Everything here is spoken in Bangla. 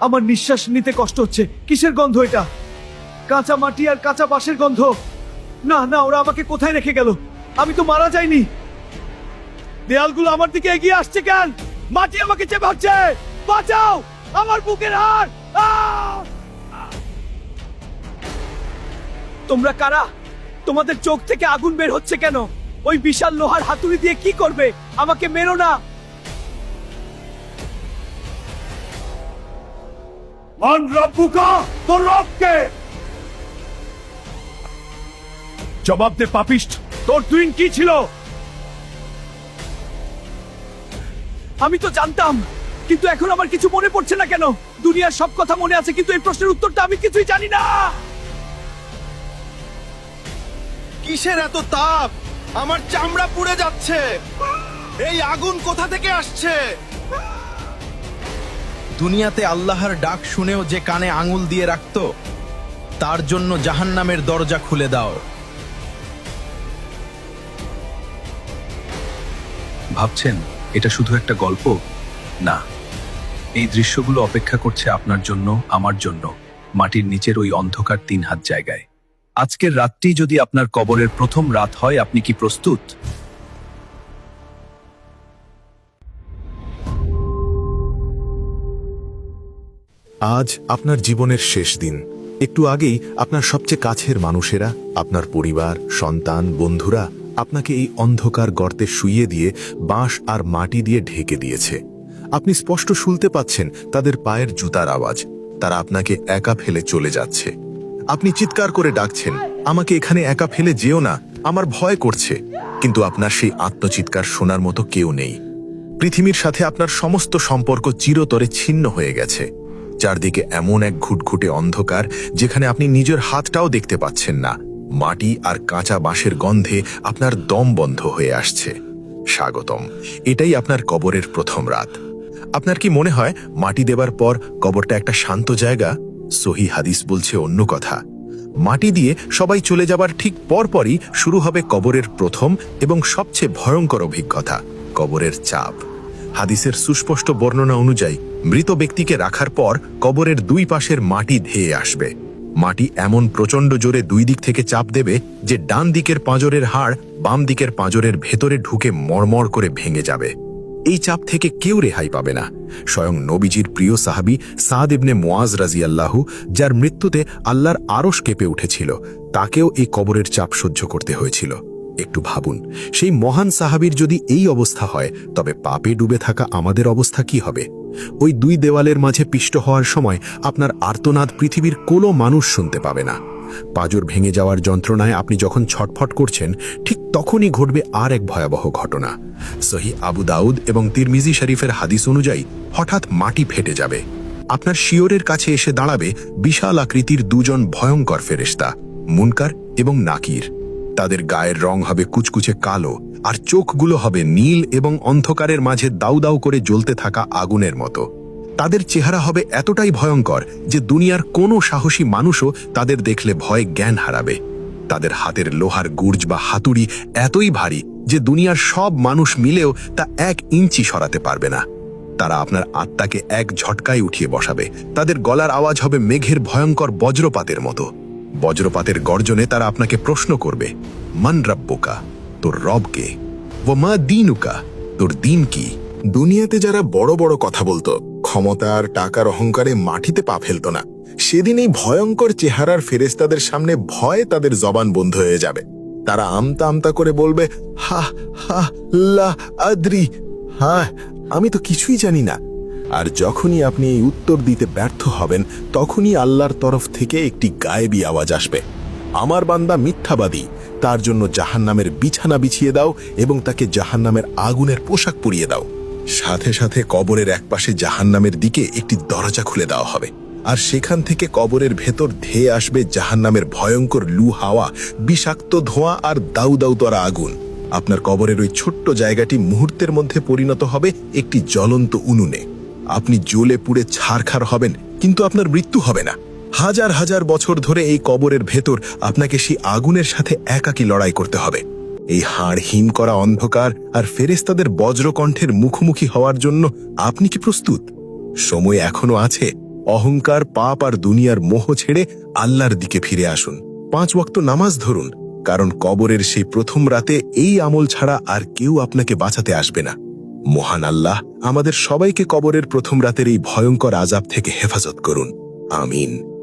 আমার নিঃশ্বাস নিতে কষ্ট হচ্ছে। কিসের গন্ধ এটা? কাঁচা মাটি আর কাঁচা বাঁশের গন্ধ। না না, ওরা আমাকে কোথায় রেখে গেল? আমি তো মারা যাইনি। দেয়ালগুলো আমার দিকে এগিয়ে আসছে কেন? মাটি আমাকে চেপে ধরছে। বাঁচাও, আমার বুকের হাড়। তোমরা কারা? তোমাদের চোখ থেকে আগুন বের হচ্ছে কেন? ওই বিশাল লোহার হাতুড়ি দিয়ে কি করবে? আমাকে মেরো না। মান রব্বুকা, তোর রবকে জবাব দে পাপিষ্ঠ। তোর টুইন কি ছিল? আমি তো জানতাম, কিন্তু এখন আমার কিছু মনে পড়ছে না কেন? দুনিয়ার সব কথা মনে আছে, কিন্তু এই প্রশ্নের উত্তরটা আমি কিছুই জানি না। কিসের এত তাপ? আমার চামড়া পুড়ে যাচ্ছে। এই আগুন কোথা থেকে আসছে? দুনিয়াতে আল্লাহর ডাক শুনেও যে কানে আঙুল দিয়ে রাখতো, তার জন্য জাহান্নামের দরজা খুলে দাও। ভাবছেন এটা শুধু একটা গল্প? না, এই দৃশ্যগুলো অপেক্ষা করছে আপনার জন্য, আমার জন্য, মাটির নিচের ওই অন্ধকার 3 হাত জায়গায়। আজকের রাতটি যদি আপনার কবরের প্রথম রাত হয়, আপনি কি প্রস্তুত? আজ আপনার জীবনের শেষ দিন। একটু আগেই আপনার সবচেয়ে কাছের মানুষেরা, আপনার পরিবার, সন্তান, বন্ধুরা আপনাকে এই অন্ধকার গর্তে শুইয়ে দিয়ে বাঁশ আর মাটি দিয়ে ঢেকে দিয়েছে। আপনি স্পষ্ট শুনতে পাচ্ছেন তাদের পায়ের জুতার আওয়াজ। তারা আপনাকে একা ফেলে চলে যাচ্ছে। আপনি চিৎকার করে ডাকছেন, আমাকে এখানে একা ফেলে যেও না, আমার ভয় করছে। কিন্তু আপনার সেই আত্মচিৎকার শোনার মতো কেউ নেই। পৃথিবীর সাথে আপনার সমস্ত সম্পর্ক চিরতরে ছিন্ন হয়ে গেছে। চারদিকে এমন এক ঘুটঘুটে অন্ধকার, যেখানে আপনি নিজের হাতটাও দেখতে পাচ্ছেন না। মাটি আর কাঁচা বাঁশের গন্ধে আপনার দম বন্ধ হয়ে আসছে। স্বাগতম, এটাই আপনার কবরের প্রথম রাত। আপনার কি মনে হয় মাটি দেবার পর কবরটা একটা শান্ত জায়গা? সহি হাদিস বলছে অন্য কথা। মাটি দিয়ে সবাই চলে যাবার ঠিক পরপরই শুরু হবে কবরের প্রথম এবং সবচেয়ে ভয়ঙ্কর অভিজ্ঞতা, কবরের চাপ। হাদিসের সুস্পষ্ট বর্ণনা অনুযায়ী মৃত ব্যক্তিকে রাখার পর কবরের 2 পাশের মাটি ধেয়ে আসবে। মাটি এমন প্রচণ্ড জোরে 2 দিক থেকে চাপ দেবে যে ডান দিকের পাঁজরের হাড় বাম দিকের পাঁজরের ভেতরে ঢুকে মরমর করে ভেঙে যাবে। এই চাপ থেকে কেউ রেহাই পাবে না। স্বয়ং নবীজির প্রিয় সাহাবী সাদ ইবনে মুআজ রাদিয়াল্লাহু, যার মৃত্যুতে আল্লাহর আরশ কেঁপে উঠেছিল, তাকেও এই কবরের চাপ সহ্য করতে হয়েছিল। একটু ভাবুন, সেই মহান সাহাবীর যদি এই অবস্থা হয়, তবে পাপে ডুবে থাকা আমাদের অবস্থা কি হবে? ওই 2 দেওয়ালের মাঝে পিষ্ট হওয়ার সময় আপনার আর্তনাদ পৃথিবীর কোনো মানুষ শুনতে পাবে না। পাঁজর ভেঙে যাওয়ার যন্ত্রণায় আপনি যখন ছটফট করছেন, ঠিক তখনই ঘটবে আর এক ভয়াবহ ঘটনা। সহি আবু দাউদ এবং তিরমিজি শরীফের হাদিস অনুযায়ী হঠাৎ মাটি ফেটে যাবে। আপনার শিয়রের কাছে এসে দাঁড়াবে বিশাল আকৃতির 2 জন ভয়ঙ্কর ফেরেশতা, মুনকার এবং নাকির। তাদের গায়ের রং হবে কুচকুচে কালো, আর চোখগুলো হবে নীল এবং অন্ধকারের মাঝে দাউ দাউ করে জ্বলতে থাকা আগুনের মতো। তাদের চেহারা হবে এতটাই ভয়ঙ্কর যে দুনিয়ার কোনো সাহসী মানুষও তাদের দেখলে ভয়ে জ্ঞান হারাবে। তাদের হাতের লোহার গুর্জ বা হাতুড়ি এতই ভারী যে দুনিয়ার সব মানুষ মিলেও তা 1 ইঞ্চি সরাতে পারবে না। তারা আপনার আত্মাকে এক ঝটকায় উঠিয়ে বসাবে। তাদের গলার আওয়াজ হবে মেঘের ভয়ঙ্কর বজ্রপাতের মতো। বজ্রপাতের গর্জনে তারা আপনাকে প্রশ্ন করবে, মান রাব্বুকা, তোর রব কে? ওয়া মা দীনুকা, তোর দিন কি? দুনিয়াতে যারা বড় বড় কথা বলতো, ক্ষমতার টাকার অহংকারে মাটিতে পা ফেলত না, সেদিন এই ভয়ঙ্কর চেহারার ফেরেশতাদের সামনে ভয়ে তাদের জবান বন্ধ হয়ে যাবে। তারা আমতা আমতা করে বলবে, হা হা লা আদ্রি, হ্যাঁ আমি তো কিছুই জানি না। আর যখনই আপনি এই উত্তর দিতে ব্যর্থ হবেন, তখনই আল্লাহর তরফ থেকে একটি গায়েবী আওয়াজ আসবে, আমার বান্দা মিথ্যাবাদী, তার জন্য জাহান্নামের বিছানা বিছিয়ে দাও এবং তাকে জাহান্নামের আগুনের পোশাক পরিয়ে দাও। সাথে সাথে কবরের একপাশে জাহান্নামের দিকে একটি দরজা খুলে দেওয়া হবে, আর সেখান থেকে কবরের ভেতর ধেয়ে আসবে জাহান্নামের ভয়ঙ্কর লু হাওয়া, বিষাক্ত ধোঁয়া আর দাউ দাউ তরা আগুন। আপনার কবরের ওই ছোট্ট জায়গাটি মুহূর্তের মধ্যে পরিণত হবে একটি জ্বলন্ত উনুনে। আপনি জ্বলে পুড়ে ছারখার হবেন, কিন্তু আপনার মৃত্যু হবে না। হাজার হাজার বছর ধরে এই কবরের ভেতর আপনাকে সেই আগুনের সাথে একাকী লড়াই করতে হবে। এই হাড় হিম করা অন্ধকার আর ফেরেশতাদের বজ্রকণ্ঠের মুখোমুখি হওয়ার জন্য আপনি কি প্রস্তুত? সময় এখনো আছে, অহংকার, পাপ আর দুনিয়ার মোহ ছেড়ে আল্লাহর দিকে ফিরে আসুন। 5 ওয়াক্ত নামাজ ধরুন, কারণ কবরের সেই প্রথম রাতে এই আমল ছাড়া আর কেউ আপনাকে বাঁচাতে আসবে না। মহান আল্লাহ আমাদের সবাইকে কবরের প্রথম রাতের এই ভয়ঙ্কর আযাব থেকে হেফাজত করুন। আমিন।